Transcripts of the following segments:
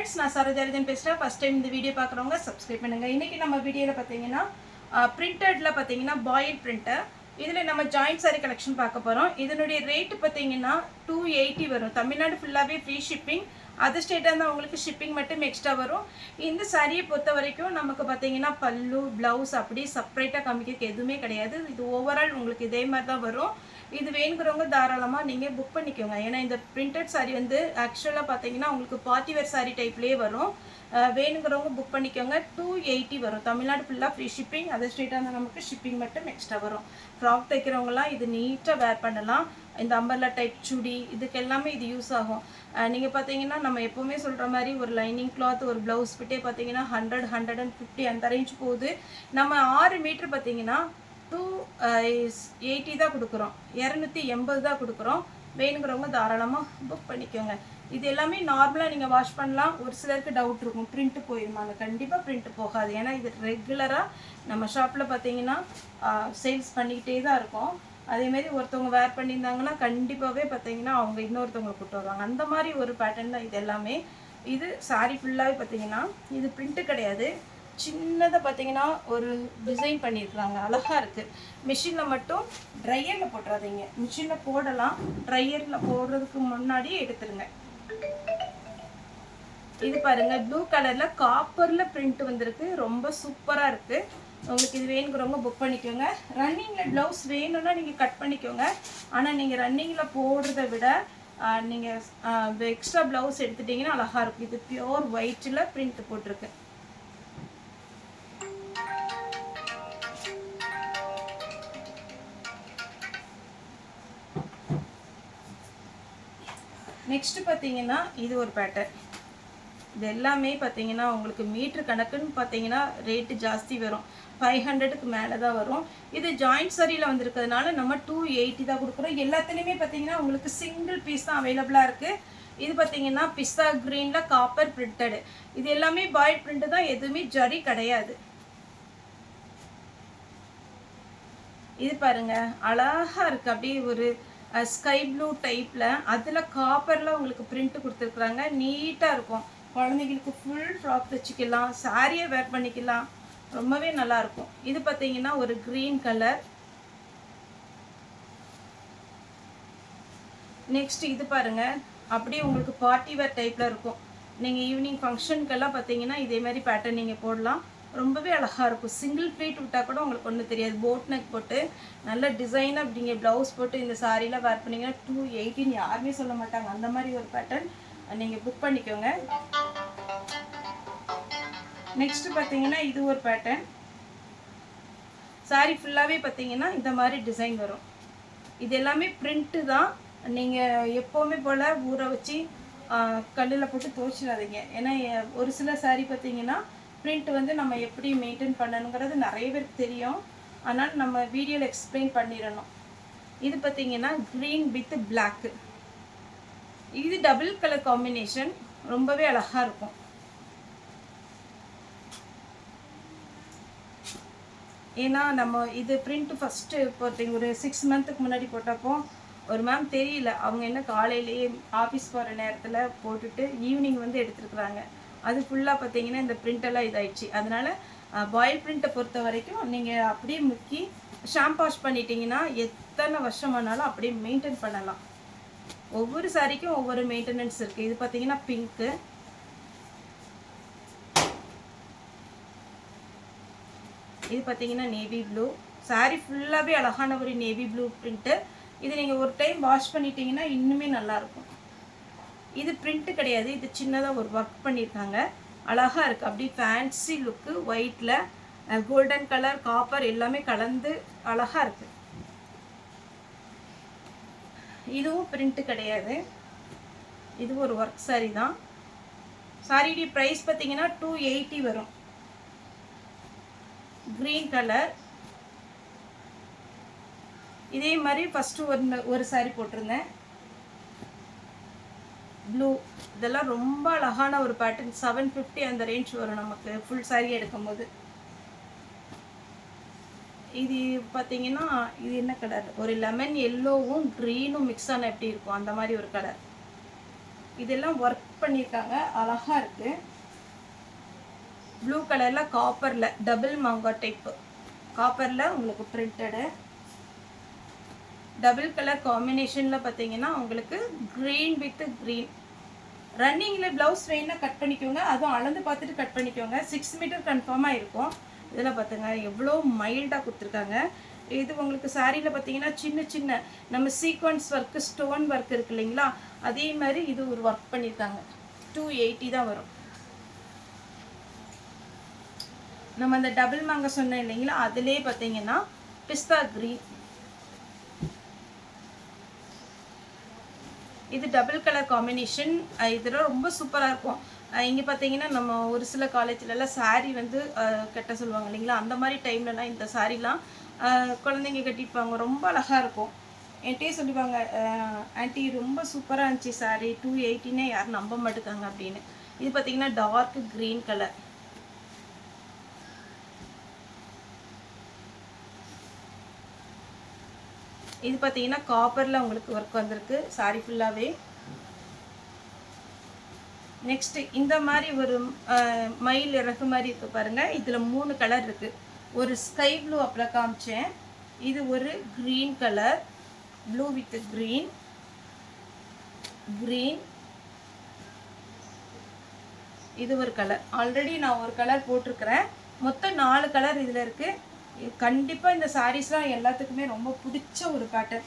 Friends நான் சரோஜாரஜன் பேசுறேன் first time இந்த வீடியோ பார்க்குறவங்க சப்ஸ்கிரைப் பண்ணுங்க இன்னைக்கு நம்ம வீடியோல பாத்தீங்கன்னா பிரிண்டட்ல பாத்தீங்கன்னா பாயில் பிரிண்டர் இதுல நம்ம ஜாயிண்ட் saree கலெக்ஷன் பார்க்க போறோம் இதனுடைய ரேட் பாத்தீங்கன்னா 280 வரும் தமிழ்நாடு ஃபுல்லாவே ஃப்ரீ ஷிப்பிங் அதர் ஸ்டேட்டா இருந்தா உங்களுக்கு ஷிப்பிங் மட்டும் எக்ஸ்ட்ரா வரும் இந்த சாரியை பொறுத்த வரைக்கும் நமக்கு பாத்தீங்கன்னா பல்லு ப்ளவுஸ் அப்படி செப்பரேட்டா காமிக்க எதுவுமே கிடையாது இது ஓவரால் உங்களுக்கு இதே மாதிரி தான் வரும் இது வேணுங்கிறவங்க தாராளமா நீங்க புக் பண்ணிக்கோங்க ஏன்னா இந்த பிரிண்டட் saree வந்து एक्चुअली பாத்தீங்கன்னா உங்களுக்கு பார்ட்டி வேர் saree டைப்லயே வரும் வேணுங்கிறவங்க புக் பண்ணிக்கோங்க 280 வரும் தமிழ்நாடு ஃபுல்லா ஃப்ரீ ஷிப்பிங் அதர் ஸ்டேட்டா இருந்தா நமக்கு ஷிப்பிங் மட்டும் எக்ஸ்ட்ரா வரும் ஃப்ராக் தைக்கிறவங்கலாம் இது நீட்டா வேர் பண்ணலாம் இந்த அம்பர்லா டைப் சுடி இதுக்கு எல்லாமே இது யூஸ் ஆகும் நீங்க பாத்தீங்கன்னா நம்ம எப்பவுமே சொல்ற மாதிரி ஒரு லைனிங் கிளாத் ஒரு ப்ளவுஸ் பிட்டே பாத்தீங்கன்னா 100 150 அந்த ரேஞ்ச் போகுது நம்ம 6 மீட்டர் பாத்தீங்கன்னா 280 தான் கொடுக்குறோம் 280 தான் கொடுக்குறோம் வேணுங்கிறவங்க தாராளமா புக் பண்ணிக்கோங்க இது எல்லாமே நார்மலா நீங்க வாஷ் பண்ணலாம் ஒரு சிலருக்கு டவுட் இருக்கும் பிரிண்ட் போயிருமாங்க கண்டிப்பா பிரிண்ட் போகாது ஏன்னா இது ரெகுலரா நம்ம ஷாப்ல பாத்தீங்கன்னா சேல்ஸ் பண்ணிட்டே தான் இருக்கும் அதே மாதிரி ஒருத்தவங்க வேர் பண்ணியிருந்தாங்கன்னா கண்டிப்பாவே பாத்தீங்கன்னா அவங்க இன்னொருத்தவங்க கூட்டு வருவாங்க அந்த மாதிரி ஒரு பேட்டர்ன் தான் இது எல்லாமே இது saree ஃபுல்லாவே பாத்தீங்கன்னா இது பிரிண்ட் கிடையாது சின்னதா பாத்தீங்கன்னா ஒரு டிசைன் பண்ணிருக்காங்க அழகா இருக்கு மெஷின்ல மட்டும் ட்ரையர்ல போட்றாதீங்க மெஷின்ல போடலாம் ட்ரையர்ல போடுறதுக்கு முன்னாடி எடுத்துருங்க இது பாருங்க ப்ளூ கலர்ல காப்பர்ல பிரிண்ட் வந்திருக்கு ரொம்ப சூப்பரா இருக்கு உங்களுக்கு இது வேணுங்கிறவங்க புக் பண்ணிக்கோங்க ரன்னிங்ல ப்ளவுஸ் வேணும்னா நீங்க கட் பண்ணிக்கோங்க ஆனா நீங்க ரன்னிங்ல போடுறத விட நீங்க எக்ஸ்ட்ரா ப்ளவுஸ் எடுத்துட்டீங்கன்னா அழகா இருக்கும் இது பியூர் ஒயிட்ல பிரிண்ட் போட்டிருக்கு நெக்ஸ்ட் பாத்தீங்கன்னா இது ஒரு பேட்டர்ன் இது எல்லாமே பாத்தீங்கன்னா உங்களுக்கு மீட்டர் கணக்குன்னு பாத்தீங்கன்னா ரேட் ஜாஸ்தி வரும் 500க்கு மேல தான் வரும் இது ஜாயிண்ட் சாரியில வந்திருக்கிறதுனால நம்ம 280 தான் கொடுக்குறோம் எல்லாத்துலயுமே பாத்தீங்கன்னா உங்களுக்கு சிங்கிள் பீஸ் தான் அவைலபிளா இருக்கு இது பாத்தீங்கன்னா பிஸ்தா கிரீன்ல காப்பர் பிரிண்டட் இது எல்லாமே பாயில் பிரிண்ட் தான் எதுவுமே ஜரி கிடையாது இது பாருங்க அழகா இருக்கு அப்படியே ஒரு ஸ்கை ப்ளூ டைப்ல அதுல காப்பர்ல உங்களுக்கு பிரிண்ட் கொடுத்துருக்காங்க நீட்டா இருக்கும் குழந்தைகளுக்கு ஃபுல் ஃப்ராக் தைச்சிக்கலாம் சாரியை வேர் பண்ணிக்கலாம் ரொம்பவே நல்லா இருக்கும் இது பாத்தீங்கன்னா ஒரு கிரீன் கலர் நெக்ஸ்ட் இது பாருங்க அப்படியே உங்களுக்கு பார்ட்டி வேர் டைப்ல இருக்கும் நீங்க ஈவினிங் ஃபங்க்ஷனுக்கெல்லாம் பாத்தீங்கன்னா இதே மாதிரி பேட்டர்ன் நீங்க போடலாம் ரொம்பவே அழகா இருக்கும் சிங்கிள் ப்ளீட் விட்டா கூட உங்களுக்கு ஒன்றும் தெரியாது போட் நெக் போட்டு நல்ல டிசைனா அப்படிங்க ப்ளவுஸ் போட்டு இந்த சாரியில வேர் பண்ணீங்கன்னா 280 யாருமே சொல்ல மாட்டாங்க அந்த மாதிரி ஒரு பேட்டர்ன் நீங்க புக் பண்ணிக்கோங்க நெக்ஸ்ட் பாத்தீங்கன்னா இது ஒரு பேட்டர்ன் சாரி ஃபுல்லாவே பாத்தீங்கன்னா இந்த மாதிரி டிசைன் வரும் இது எல்லாமே பிரிண்ட் தான் நீங்க எப்பவுமே போல ஊற வச்சு கல்லுல போட்டு துவைச்சிடாதீங்க ஏன்னா ஒரு சில சாரி பாத்தீங்கன்னா பிரிண்ட் வந்து நம்ம எப்படி மெயின்டைன் பண்ணணுங்கிறது நிறைய பேருக்கு தெரியும் ஆனால் நம்ம வீடியோல எக்ஸ்பிளைன் பண்ணிடணும் இது பாத்தீங்கன்னா கிரீன் வித் பிளாக் இது டபுள் கலர் காம்பினேஷன் ரொம்பவே அழகா இருக்கும் ஏன்னா நம்ம இது பிரிண்ட் ஃபர்ஸ்ட் போட்டீங்க ஒரு 6 மந்த்துக்கு முன்னாடி போட்டப்போ ஒரு மேம் தெரியல அவங்க என்ன காலையிலேயே ஆஃபீஸ் போகிற நேரத்தில் போட்டுட்டு ஈவினிங் வந்து எடுத்துருக்குறாங்க அது ஃபுல்லாக பார்த்தீங்கன்னா இந்த பிரிண்ட் எல்லாம் இதாயிடுச்சு அதனால பாயில் பிரிண்ட்டை பொறுத்த வரைக்கும் நீங்கள் அப்படியே முக்கி ஷாம்பு வாஷ் பண்ணிட்டீங்கன்னா எத்தனை வருஷமானாலும் அப்படியே மெயின்டைன் பண்ணலாம் ஒவ்வொரு சாரிக்கும் ஒவ்வொரு மெயின்டெனன்ஸ் இருக்கு இது பார்த்தீங்கன்னா பிங்க்கு இது பார்த்தீங்கன்னா நேவி ப்ளூ சாரி ஃபுல்லாகவே அழகான ஒரு நேவி ப்ளூ பிரிண்ட்டு இது நீங்கள் ஒரு டைம் வாஷ் பண்ணிட்டீங்கன்னா இன்னுமே நல்லா இருக்கும் இது பிரிண்ட் கிடையாது இது சின்னதாக ஒரு ஒர்க் பண்ணியிருக்காங்க அழகா இருக்கு அப்படியே fancy look ஒயிட்ல golden colour copper எல்லாமே கலந்து அழகா இருக்கு இதுவும் பிரிண்ட் கிடையாது இது ஒரு ஒர்க் சாரி தான் சாரியோட பிரைஸ் பார்த்தீங்கன்னா 280 வரும் கிரீன் கலர் இதே மாதிரி ஃபர்ஸ்ட் ஒரு சாரி போட்டிருந்தேன் ப்ளூ இதெல்லாம் ரொம்ப அழகான ஒரு பேட்டர்ன் 750 அந்த ரேஞ்ச் வரும் நமக்கு ஃபுல் சாரி எடுக்கும்போது இது பாத்தீங்கன்னா இது என்ன கலர் ஒரு லெமன் yellowவும் greenும் மிக்ஸ் ஆன எப்படி இருக்கும் அந்த மாதிரி ஒரு கலர் இதெல்லாம் வர்க் ஒர்க் பண்ணியிருக்காங்க, அழகாக இருக்குது. ப்ளூ கலரில் காப்பரில் டபுள் மாங்கா டைப்பு காப்பரில் உங்களுக்கு பிரிண்டடு. டபுள் கலர் காம்பினேஷனில் பார்த்தீங்கன்னா உங்களுக்கு க்ரீன் வித் க்ரீன். ரன்னிங்கில் ப்ளவுஸ் வேணுன்னா கட் பண்ணிக்கோங்க, அதுவும் அளந்து பார்த்துட்டு கட் பண்ணிக்கோங்க. 6 மீட்டர் கன்ஃபார்மாக இருக்கும். இதில் பார்த்துங்க எவ்வளோ மைல்டாக கொடுத்துருக்காங்க. இது உங்களுக்கு சாரியில் பார்த்தீங்கன்னா சின்ன சின்ன நம்ம சீக்வன்ஸ் ஒர்க்கு, ஸ்டோன் ஒர்க் இருக்குது இல்லைங்களா, அதே மாதிரி இது ஒரு ஒர்க் பண்ணியிருக்காங்க. 280 தான் வரும். நம்ம அந்த டபுள் மாங்க சொன்னோம் இல்லைங்களா, அதிலே பார்த்தீங்கன்னா பிஸ்தா க்ரீன். இது டபுள் கலர் காம்பினேஷன். இதெல்லாம் ரொம்ப சூப்பராக இருக்கும். இங்கே பார்த்தீங்கன்னா நம்ம ஒரு சில காலேஜ்லலாம் சாரீ வந்து கட்ட சொல்லுவாங்க இல்லைங்களா, அந்த மாதிரி டைம்லலாம் இந்த சாரீலாம் குழந்தைங்க கட்டிப்பாங்க, ரொம்ப அழகாக இருக்கும். என்கிட்டயே சொல்லிப்பாங்க, ஆன்ட்டி ரொம்ப சூப்பராக இருந்துச்சு சாரீ, 280னே யாரும் நம்ப மாட்டுக்காங்க அப்படின்னு. இது பார்த்தீங்கன்னா டார்க் க்ரீன் கலர். இது பார்த்தீங்கன்னா காப்பரில் உங்களுக்கு ஒர்க் வந்திருக்கு சாரி ஃபுல்லாகவே. நெக்ஸ்ட்டு இந்த மாதிரி ஒரு மயில் இறகு மாதிரி இருக்குது பாருங்கள். இதில் 3 கலர் இருக்குது. ஒரு ஸ்கை ப்ளூ அப்போ காமிச்சேன். இது ஒரு green colour, blue with green, green. இது ஒரு கலர். ஆல்ரெடி நான் ஒரு கலர் போட்டிருக்கிறேன். மொத்தம் 4 கலர் இதில் இருக்குது. கண்டிப்பாக இந்த சாரீஸ்லாம் எல்லாத்துக்குமே ரொம்ப பிடிச்ச ஒரு பேட்டர்ன்,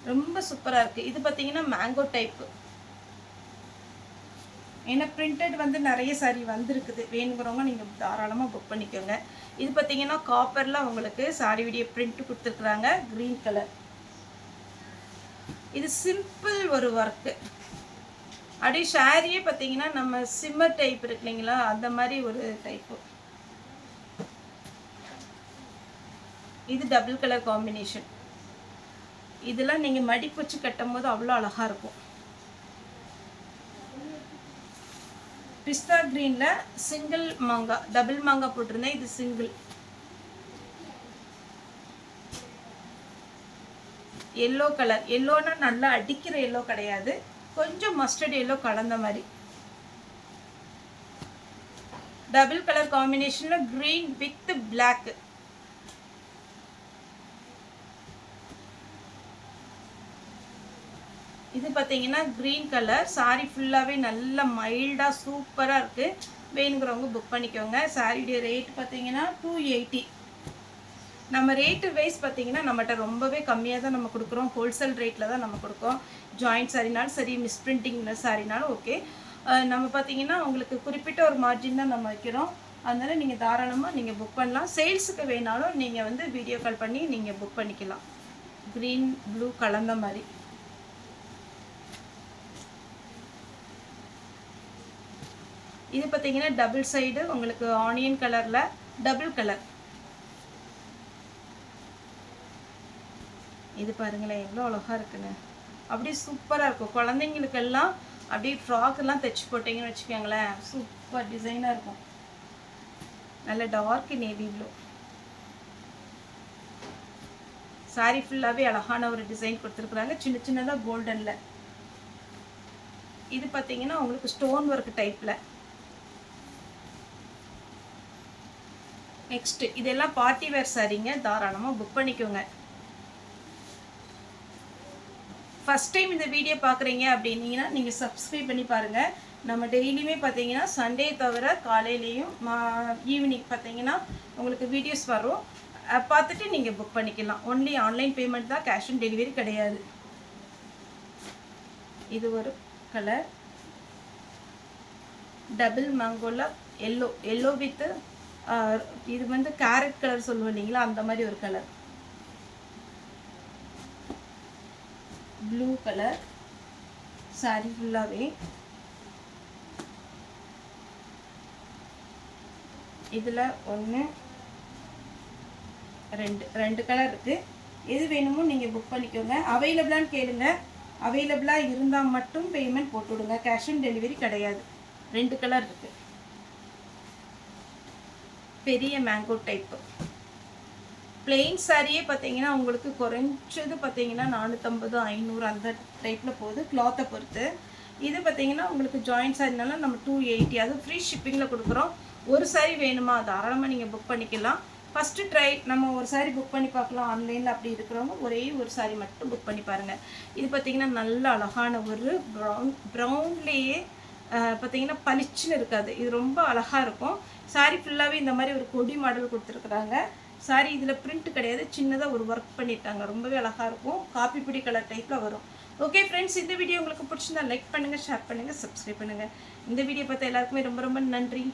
ரொம்ப சூப்பராக இருக்குது. இது பார்த்தீங்கன்னா மேங்கோ டைப்பு. ஏன்னா பிரிண்டட் வந்து நிறைய சாரீ வந்துருக்குது, வேணுங்கிறவங்க நீங்கள் தாராளமாக புக் பண்ணிக்கோங்க. இது பார்த்தீங்கன்னா காப்பரில் உங்களுக்கு சாரீ வீடியோ பிரிண்ட் கொடுத்துருக்குறாங்க, க்ரீன் கலர். இது சிம்பிள் ஒரு ஒர்க்கு. அப்படியே ஷாரியே பார்த்தீங்கன்னா நம்ம சிம்மர் டைப் இருக்கு இல்லைங்களா, அந்த மாதிரி ஒரு டைப்பு. இது டபுள் கலர் காம்பினேஷன். இதெல்லாம் நீங்கள் மடிப்பு வச்சு கட்டும் போது அவ்வளோ அழகாக இருக்கும். பிஸ்தா க்ரீனில் சிங்கிள் மாங்கா, டபுள் மாங்கா போட்டிருந்தேன், இது சிங்கிள். Yellow colour. எல்லோன்னா நல்லா அடிக்கிற எல்லோ கிடையாது, கொஞ்சம் மஸ்டர்ட் எல்லோ கலந்த மாதிரி. டபுள் கலர் காம்பினேஷனில் க்ரீன் வித் பிளாக். இது பார்த்தீங்கன்னா க்ரீன் கலர். சாரீ ஃபுல்லாகவே நல்ல மைல்டாக சூப்பராக இருக்குது. வேணுங்கிறவங்க புக் பண்ணிக்கோங்க. சாரியுடைய ரேட் பார்த்தீங்கன்னா 280. நம்ம ரேட்டு வைஸ் பார்த்தீங்கன்னா நம்மகிட்ட ரொம்பவே கம்மியாக தான் நம்ம கொடுக்குறோம். ஹோல்சேல் ரேட்டில் தான் நம்ம கொடுக்கோம். ஜாயிண்ட் சாரினாலும் சரி, மிஸ்பிரிண்டிங்கில் சாரினாலும் ஓகே. நம்ம பார்த்தீங்கன்னா உங்களுக்கு குறிப்பிட்ட ஒரு மார்ஜின் தான் நம்ம வைக்கிறோம். அதனால் நீங்கள் தாராளமாக நீங்கள் புக் பண்ணலாம். சேல்ஸுக்கு வேணாலும் நீங்கள் வந்து வீடியோ கால் பண்ணி நீங்கள் புக் பண்ணிக்கலாம். க்ரீன் ப்ளூ கலந்த மாதிரி. இது பார்த்தீங்கன்னா டபுள் சைடு உங்களுக்கு ஆனியன் கலரில் டபுள் கலர். இது பாருங்களேன் எவ்வளோ அழகாக இருக்குன்னு, அப்படியே சூப்பராக இருக்கும். குழந்தைங்களுக்கெல்லாம் அப்படியே ஃப்ராக்கெல்லாம் தைச்சி போட்டிங்கன்னு வச்சுக்கோங்களேன், சூப்பர் டிசைனாக இருக்கும். நல்ல டார்க் நேவி ப்ளூ. சாரீ ஃபுல்லாகவே அழகான ஒரு டிசைன் கொடுத்துருக்குறாங்க, சின்ன சின்னதாக கோல்டனில். இது பார்த்தீங்கன்னா உங்களுக்கு ஸ்டோன் ஒர்க் டைப்பில். நெக்ஸ்ட்டு இதெல்லாம் பார்ட்டி வேர் சாரீங்க, தாராளமாக புக் பண்ணிக்கோங்க. ஃபஸ்ட் டைம் இந்த வீடியோ பார்க்குறீங்க அப்படின்னீங்கன்னா நீங்கள் சப்ஸ்கிரைப் பண்ணி பாருங்கள். நம்ம டெய்லியுமே பார்த்தீங்கன்னா சண்டே தவிர காலையிலையும் ஈவினிங் பார்த்தீங்கன்னா உங்களுக்கு வீடியோஸ் வரும். பார்த்துட்டு நீங்கள் புக் பண்ணிக்கலாம். ஒன்லி ஆன்லைன் பேமெண்ட் தான், கேஷ் ஆன் டெலிவரி கிடையாது. இது ஒரு கலர் டபுள் மேங்கோல எல்லோ, எல்லோ வித் இது வந்து கேரட் கலர் சொல்லுவோம் இல்லைங்களா, அந்த மாதிரி ஒரு கலர். ப்ளூ கலர் சாரி ஃபுல்லாகவே. இதில் 1 2 கலர் இருக்குது. எது வேணுமோ நீங்கள் புக் பண்ணிக்கோங்க. அவைலபிளான்னு கேளுங்க. அவைலபிளாக இருந்தால் மட்டும் பேமெண்ட் போட்டு விடுங்க, கேஷ் ஆன் டெலிவரி கிடையாது. 2 கலர் இருக்குது. பெரிய மேங்கோ டைப்பு பிளெயின் சாரியே பார்த்தீங்கன்னா உங்களுக்கு குறைஞ்சது பார்த்தீங்கன்னா 450 500 அந்த டைப்பில் போகுது, கிளாத்தை பொறுத்து. இது பார்த்தீங்கன்னா உங்களுக்கு ஜாயின்ட் சாரினால நம்ம 280, அது ஃப்ரீ ஷிப்பிங்கில் கொடுக்குறோம். ஒரு சாரி வேணுமா தாராளமாக நீங்கள் புக் பண்ணிக்கலாம். ஃபஸ்ட்டு ட்ரை நம்ம ஒரு சாரி புக் பண்ணி பார்க்கலாம் ஆன்லைனில் அப்படி இருக்கிறவங்க ஒரே ஒரு சாரி மட்டும் புக் பண்ணி பாருங்கள். இது பார்த்திங்கன்னா நல்ல அழகான ஒரு ப்ரௌன்லேயே பார்த்திங்கன்னா பளிச்சுன்னு இருக்காது, இது ரொம்ப அழகாக இருக்கும். சாரி ஃபுல்லாகவே இந்த மாதிரி ஒரு கொடி மாடல் கொடுத்துருக்குறாங்க. சாரி இதில் பிரிண்ட் கிடையாது, சின்னதாக ஒரு ஒர்க் பண்ணியிருக்காங்க, ரொம்பவே அழகாக இருக்கும். காப்பி பிடி கலர் டைப்பில் வரும். ஓகே ஃப்ரெண்ட்ஸ், இந்த வீடியோ உங்களுக்கு பிடிச்சிருந்தா லைக் பண்ணுங்கள், ஷேர் பண்ணுங்கள், சப்ஸ்கிரைப் பண்ணுங்கள். இந்த வீடியோ பார்த்த எல்லாருக்குமே ரொம்ப ரொம்ப நன்றி.